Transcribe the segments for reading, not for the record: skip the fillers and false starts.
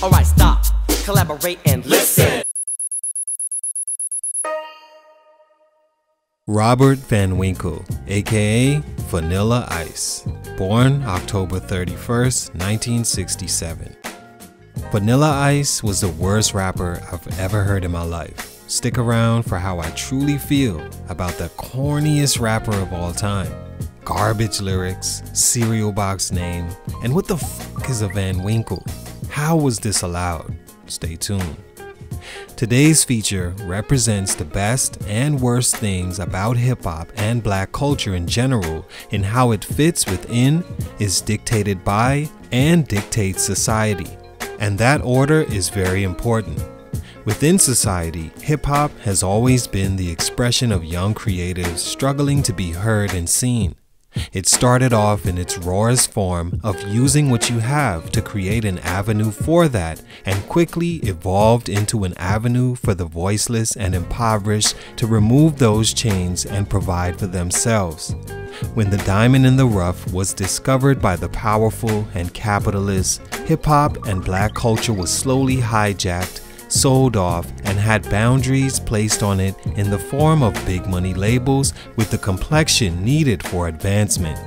Alright, stop, collaborate and listen. Robert Van Winkle, aka Vanilla Ice, born October 31st, 1967. Vanilla Ice was the worst rapper I've ever heard in my life. Stick around for how I truly feel about the corniest rapper of all time. Garbage lyrics, cereal box name, and what the fuck is a Van Winkle? How was this allowed? Stay tuned. Today's feature represents the best and worst things about hip-hop and black culture in general, and how it fits within, is dictated by, and dictates society. And that order is very important. Within society, hip-hop has always been the expression of young creatives struggling to be heard and seen. It started off in its rawest form of using what you have to create an avenue for that, and quickly evolved into an avenue for the voiceless and impoverished to remove those chains and provide for themselves. When the diamond in the rough was discovered by the powerful and capitalists, hip-hop and black culture was slowly hijacked, sold off, and had boundaries placed on it in the form of big money labels with the complexion needed for advancement.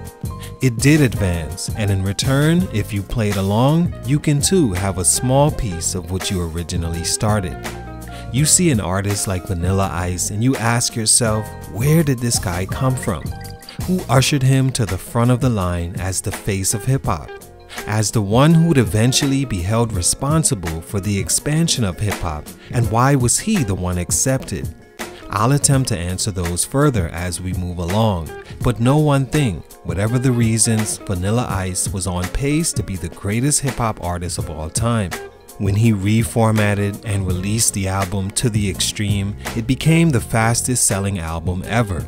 It did advance, and in return, if you played along, you can too have a small piece of what you originally started. You see an artist like Vanilla Ice and you ask yourself, where did this guy come from? Who ushered him to the front of the line as the face of hip-hop? As the one who would eventually be held responsible for the expansion of hip-hop, and why was he the one accepted? I'll attempt to answer those further as we move along, but know one thing: whatever the reasons, Vanilla Ice was on pace to be the greatest hip-hop artist of all time. When he reformatted and released the album To the Extreme, it became the fastest selling album ever.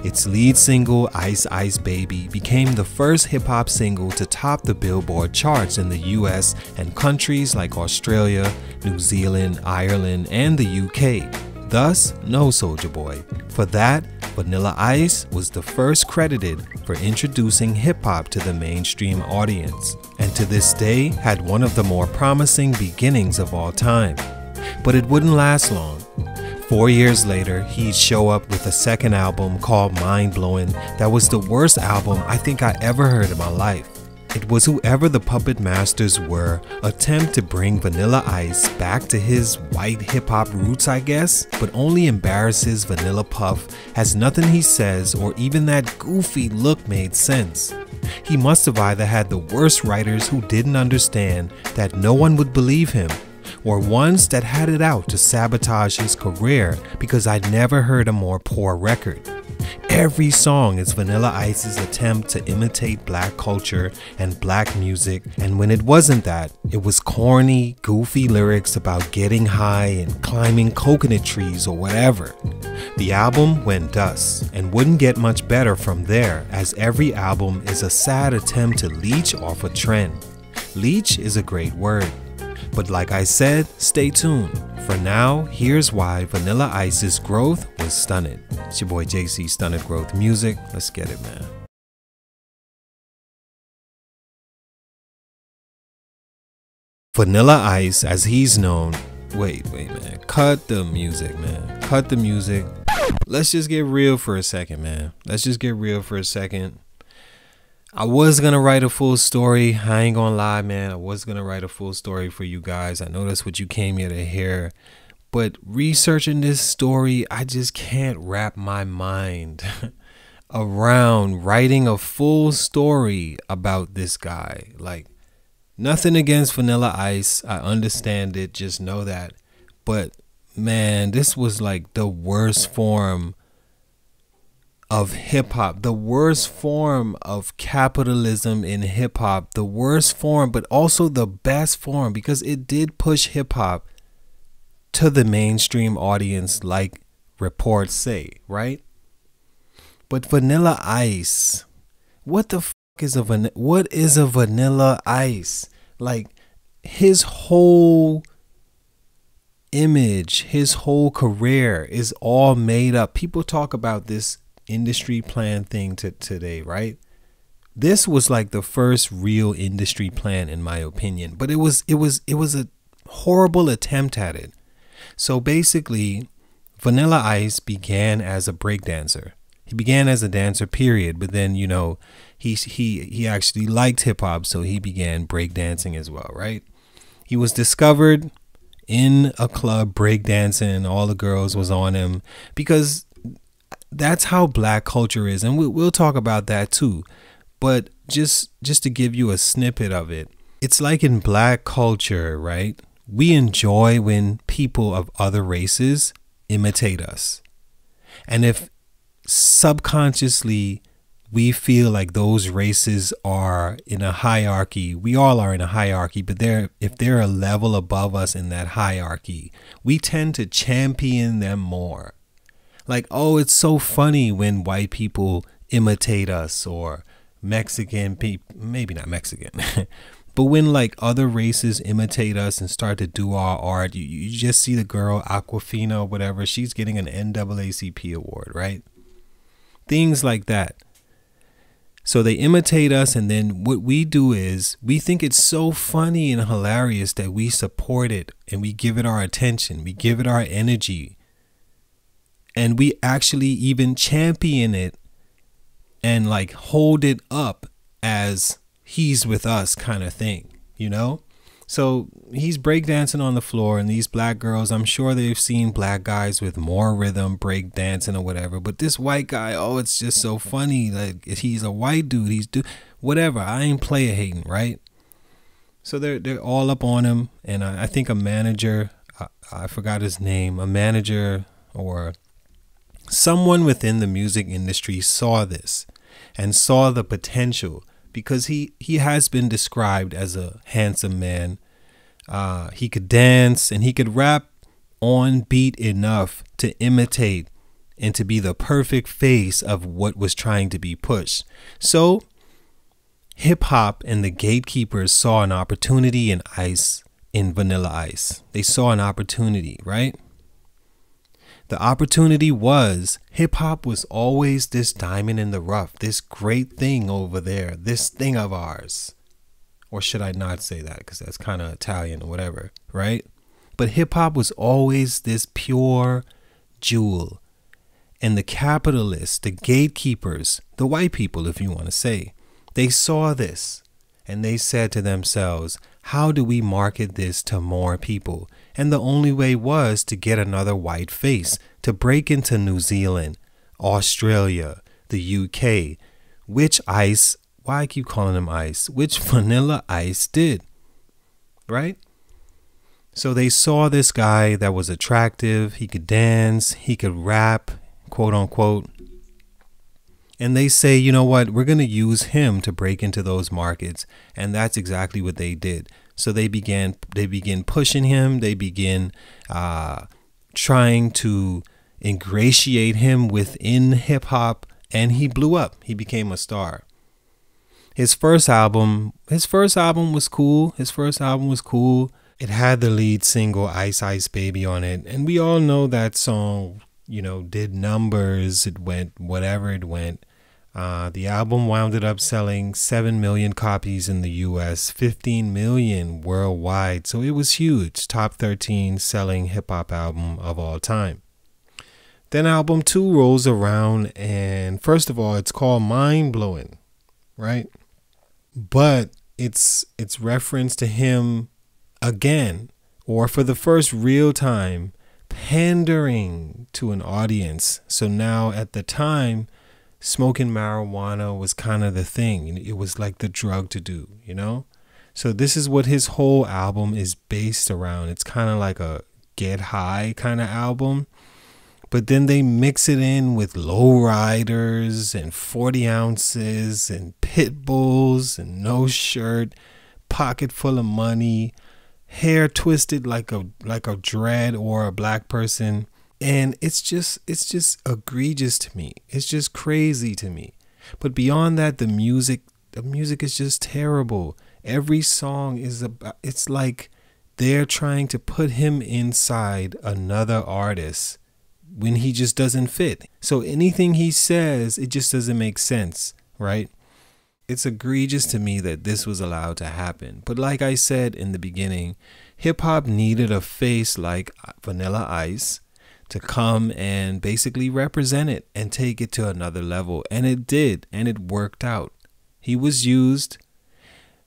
Its lead single, Ice Ice Baby, became the first hip-hop single to top the Billboard charts in the US and countries like Australia, New Zealand, Ireland, and the UK. Thus, no Soulja Boy. For that, Vanilla Ice was the first credited for introducing hip-hop to the mainstream audience, and to this day had one of the more promising beginnings of all time. But it wouldn't last long. 4 years later, he'd show up with a second album called Mind Blowing that was the worst album I think I ever heard in my life. It was whoever the puppet masters were attempt to bring Vanilla Ice back to his white hip-hop roots, I guess, but only embarrasses Vanilla Puff, as nothing he says or even that goofy look made sense. He must have either had the worst writers who didn't understand that no one would believe him, or ones that had it out to sabotage his career, because I'd never heard a more poor record. Every song is Vanilla Ice's attempt to imitate black culture and black music, and when it wasn't that, it was corny, goofy lyrics about getting high and climbing coconut trees or whatever. The album went dust, and wouldn't get much better from there, as every album is a sad attempt to leech off a trend. Leech is a great word. But like I said, stay tuned. For now, here's why Vanilla Ice's growth was stunted. It's your boy JC, Stunted Growth Music. Let's get it, man. Vanilla Ice, as he's known. Wait, man. Cut the music, man. Cut the music. Let's just get real for a second, man. Let's just get real for a second. I was gonna write a full story. I ain't gonna lie, man. I was gonna write a full story for you guys. I know that's what you came here to hear. But researching this story, I just can't wrap my mind around writing a full story about this guy. Like, nothing against Vanilla Ice. I understand it. Just know that. But, man, this was like the worst form of hip-hop, the worst form of capitalism in hip-hop, the worst form, but also the best form, because it did push hip-hop to the mainstream audience, like reports say, right? But Vanilla Ice, what the fuck is what is a Vanilla Ice? Like, his whole image, his whole career is all made up. People talk about this industry plan thing today, right? This was like the first real industry plan, in my opinion. But it was a horrible attempt at it. So basically, Vanilla Ice began as a breakdancer. He began as a dancer, period. But then, you know, he actually liked hip hop, so he began breakdancing as well, right? He was discovered in a club breakdancing. All the girls was on him because that's how black culture is, and we'll talk about that too. But just to give you a snippet of it, it's like in black culture, right? We enjoy when people of other races imitate us. And if subconsciously we feel like those races are in a hierarchy, we all are in a hierarchy, but if they're a level above us in that hierarchy, we tend to champion them more. Like, oh, it's so funny when white people imitate us, or Mexican people, maybe not Mexican, but when like other races imitate us and start to do our art, you just see the girl Aquafina or whatever, she's getting an NAACP award, right? Things like that. So they imitate us, and then what we do is we think it's so funny and hilarious that we support it and we give it our attention, we give it our energy, and we actually even champion it and like hold it up as he's with us kind of thing, you know? So he's breakdancing on the floor, and these black girls, I'm sure they've seen black guys with more rhythm breakdancing or whatever, but this white guy, oh, it's just so funny. Like, he's a white dude, whatever. I ain't player hating, right? So they're all up on him, and I think a manager, I forgot his name, a manager or someone within the music industry saw this and saw the potential, because he has been described as a handsome man. He could dance and he could rap on beat enough to imitate and to be the perfect face of what was trying to be pushed. So hip hop and the gatekeepers saw an opportunity in Vanilla Ice. They saw an opportunity, right? The opportunity was hip hop was always this diamond in the rough, this great thing over there, this thing of ours. Or should I not say that, because that's kind of Italian or whatever, right? But hip hop was always this pure jewel. And the capitalists, the gatekeepers, the white people, if you want to say, they saw this and they said to themselves, how do we market this to more people? And the only way was to get another white face, to break into New Zealand, Australia, the UK, which Ice, why I keep calling him Ice, which Vanilla Ice did, right? So they saw this guy that was attractive, he could dance, he could rap, quote unquote. And they say, you know what, we're going to use him to break into those markets. And that's exactly what they did. So they begin pushing him. They begin trying to ingratiate him within hip hop, and he blew up. He became a star. His first album was cool. It had the lead single Ice Ice Baby on it. And we all know that song, you know, did numbers. It went whatever it went. The album wound up selling 7 million copies in the US, 15 million worldwide. So it was huge. Top 13 selling hip hop album of all time. Then album 2 rolls around, and first of all, it's called Mind Blowing, right? But it's reference to him again, or for the first real time, pandering to an audience. So now at the time, smoking marijuana was kind of the thing. It was like the drug to do, you know? So this is what his whole album is based around. It's kind of like a get high kind of album. But then they mix it in with lowriders and 40 ounces and pit bulls and no shirt, pocket full of money, hair twisted like a dread or a black person. And it's just egregious to me. It's just crazy to me. But beyond that, the music is just terrible. Every song is it's like they're trying to put him inside another artist when he just doesn't fit. So anything he says, it just doesn't make sense, right? It's egregious to me that this was allowed to happen. But like I said in the beginning, hip hop needed a face like Vanilla Ice to come and basically represent it and take it to another level. And it did, and it worked out. He was used.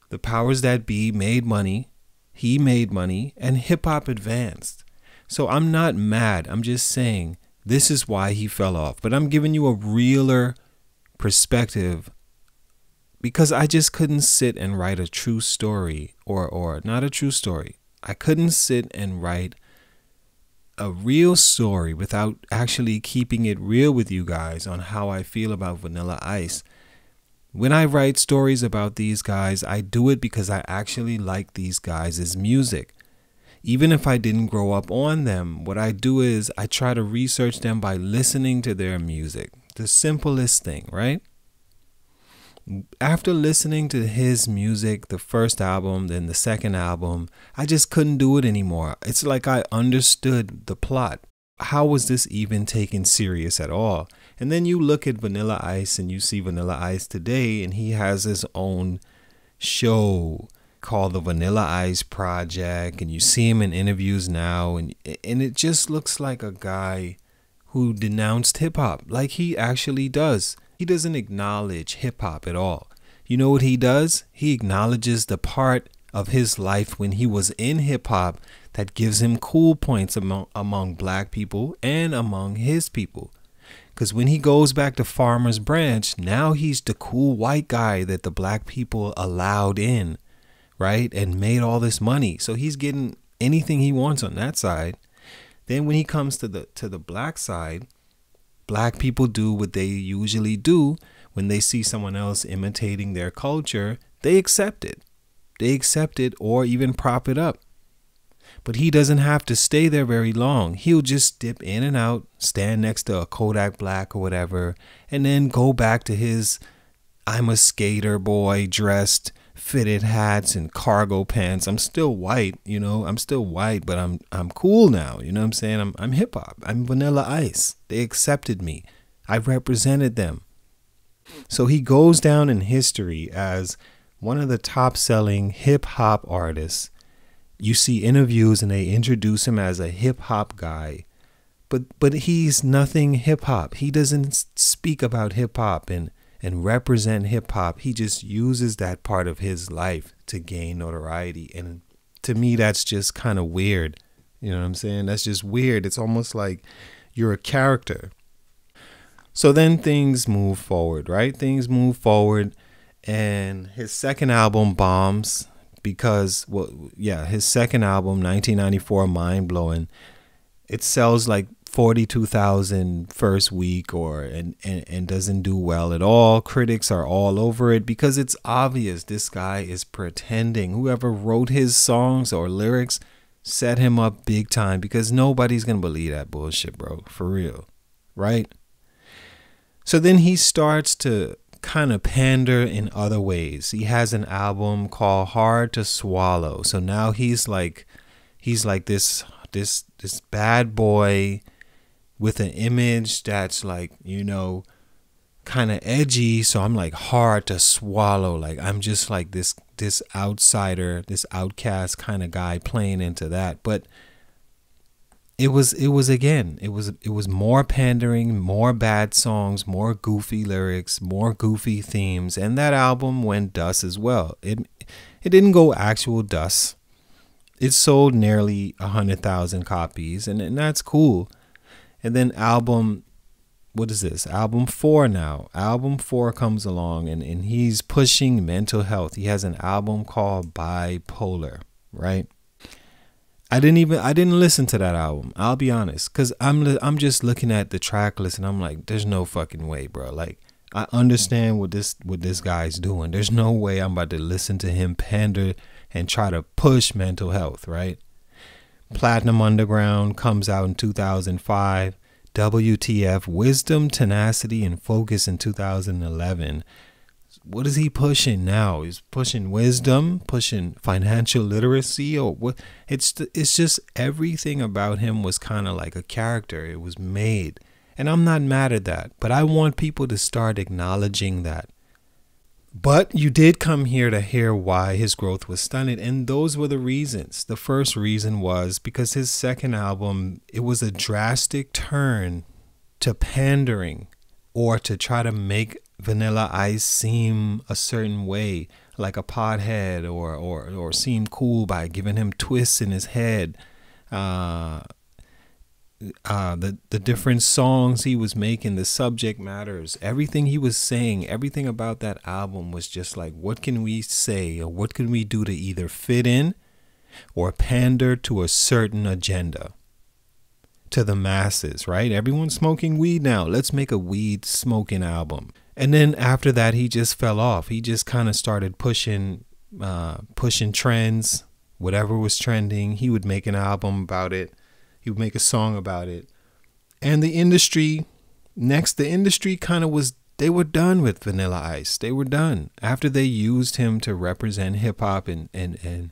The powers that be made money. He made money, and hip hop advanced. So I'm not mad. I'm just saying this is why he fell off. But I'm giving you a realer perspective because I just couldn't sit and write a true story or not a true story. I couldn't sit and write a real story without actually keeping it real with you guys on how I feel about Vanilla Ice. When I write stories about these guys, I do it because I actually like these guys' music. Even if I didn't grow up on them, what I do is I try to research them by listening to their music. The simplest thing, right? After listening to his music, the first album, then the second album, I just couldn't do it anymore. It's like I understood the plot. How was this even taken serious at all? And then you look at Vanilla Ice and you see Vanilla Ice today, and he has his own show called the Vanilla Ice Project, and you see him in interviews now, and it just looks like a guy who denounced hip hop, like he actually does. He doesn't acknowledge hip hop at all. You know what he does? He acknowledges the part of his life when he was in hip hop that gives him cool points among black people and among his people. Because when he goes back to Farmer's Branch, now he's the cool white guy that the black people allowed in, right? And made all this money. So he's getting anything he wants on that side. Then when he comes to the black side, black people do what they usually do when they see someone else imitating their culture. They accept it. They accept it or even prop it up. But he doesn't have to stay there very long. He'll just dip in and out, stand next to a Kodak Black or whatever, and then go back to his I'm a skater boy dressed, fitted hats and cargo pants. I'm still white, you know. I'm still white, but I'm cool now. You know what I'm saying? I'm hip hop. I'm Vanilla Ice. They accepted me. I represented them. So he goes down in history as one of the top selling hip hop artists. You see interviews and they introduce him as a hip hop guy, but he's nothing hip hop. He doesn't speak about hip hop and represent hip hop. He just uses that part of his life to gain notoriety. And to me, that's just kind of weird. You know what I'm saying? That's just weird. It's almost like you're a character. So then things move forward, right? Things move forward, and his second album bombs. Because, well, yeah, his second album, 1994, Mind Blowing, it sells like 42,000 first week and doesn't do well at all. Critics are all over it because it's obvious this guy is pretending. Whoever wrote his songs or lyrics set him up big time because nobody's going to believe that bullshit, bro. For real. Right? So then he starts to kind of pander in other ways. He has an album called Hard to Swallow. So now he's like this bad boy with an image that's like, you know, kind of edgy. So I'm like hard to swallow. Like I'm just like this outsider, this outcast kind of guy playing into that. But it was more pandering, more bad songs, more goofy lyrics, more goofy themes, and that album went dust as well. It didn't go actual dust. It sold nearly 100,000 copies, and that's cool. And then what is this? Album 4 now. Album 4 comes along, and he's pushing mental health. He has an album called Bipolar, right? I didn't listen to that album. I'll be honest, because I'm just looking at the track list and I'm like, there's no fucking way, bro. Like, I understand what this guy's doing. There's no way I'm about to listen to him pander and try to push mental health, right? Platinum Underground comes out in 2005. WTF, Wisdom, Tenacity, and Focus in 2011. What is he pushing now? He's pushing wisdom, pushing financial literacy, or what? It's just everything about him was kind of like a character. It was made. And I'm not mad at that, but I want people to start acknowledging that. But you did come here to hear why his growth was stunted, and those were the reasons. The first reason was because his second album, it was a drastic turn to pandering, or to try to make Vanilla Ice seem a certain way, like a pothead, or seem cool by giving him twists in his head. The different songs he was making, the subject matters, everything he was saying, everything about that album was just like, what can we say, or what can we do to either fit in or pander to a certain agenda, to the masses, right? Everyone's smoking weed now. Let's make a weed smoking album. And then after that, he just fell off. He just kind of started pushing trends. Whatever was trending, he would make an album about it. He would make a song about it. And the industry kind of was, they were done with Vanilla Ice. They were done. After they used him to represent hip hop and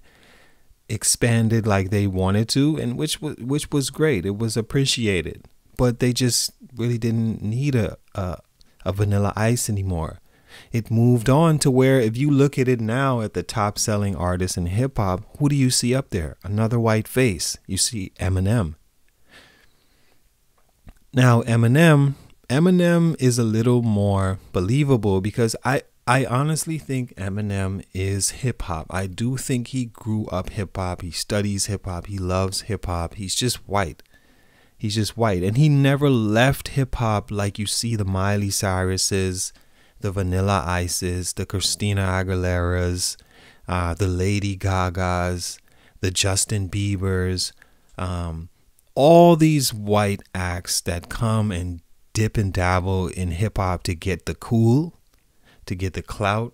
expanded like they wanted to, and which was great. It was appreciated. But they just really didn't need a Vanilla Ice anymore. It moved on to where, if you look at it now, at the top selling artists in hip hop, who do you see up there? Another white face. You see Eminem. Now, Eminem is a little more believable because I honestly think Eminem is hip hop. I do think he grew up hip hop. He studies hip hop. He loves hip hop. He's just white. He's just white. And he never left hip hop like you see the Miley Cyruses, the Vanilla Ices, the Christina Aguileras, the Lady Gagas, the Justin Biebers, all these white acts that come and dip and dabble in hip hop to get the cool, to get the clout.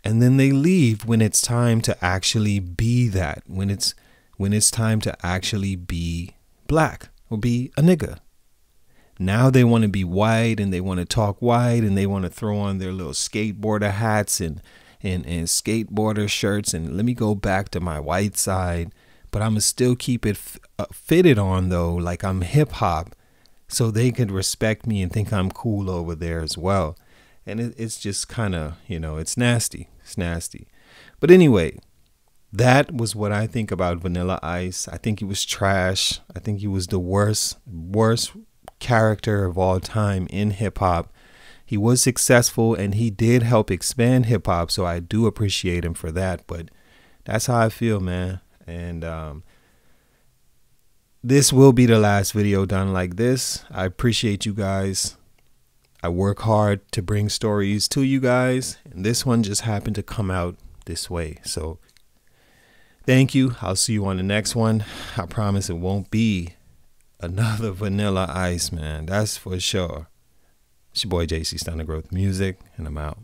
And then they leave when it's time to actually be that, when it's time to actually be black or be a nigga. Now they want to be white, and they want to talk white, and they want to throw on their little skateboarder hats and skateboarder shirts. And let me go back to my white side, but I'm going to still keep it fitted on though, like I'm hip hop, so they could respect me and think I'm cool over there as well. And it's just kind of, it's nasty. It's nasty. But anyway, that was what I think about Vanilla Ice. I think he was trash. I think he was the worst character of all time in hip hop. He was successful and he did help expand hip hop, so I do appreciate him for that. But that's how I feel, man. And this will be the last video done like this. I appreciate you guys. I work hard to bring stories to you guys, and this one just happened to come out this way. So thank you. I'll see you on the next one. I promise it won't be another Vanilla Ice, man. That's for sure. It's your boy JC, StuntedGrowthMusic, and I'm out.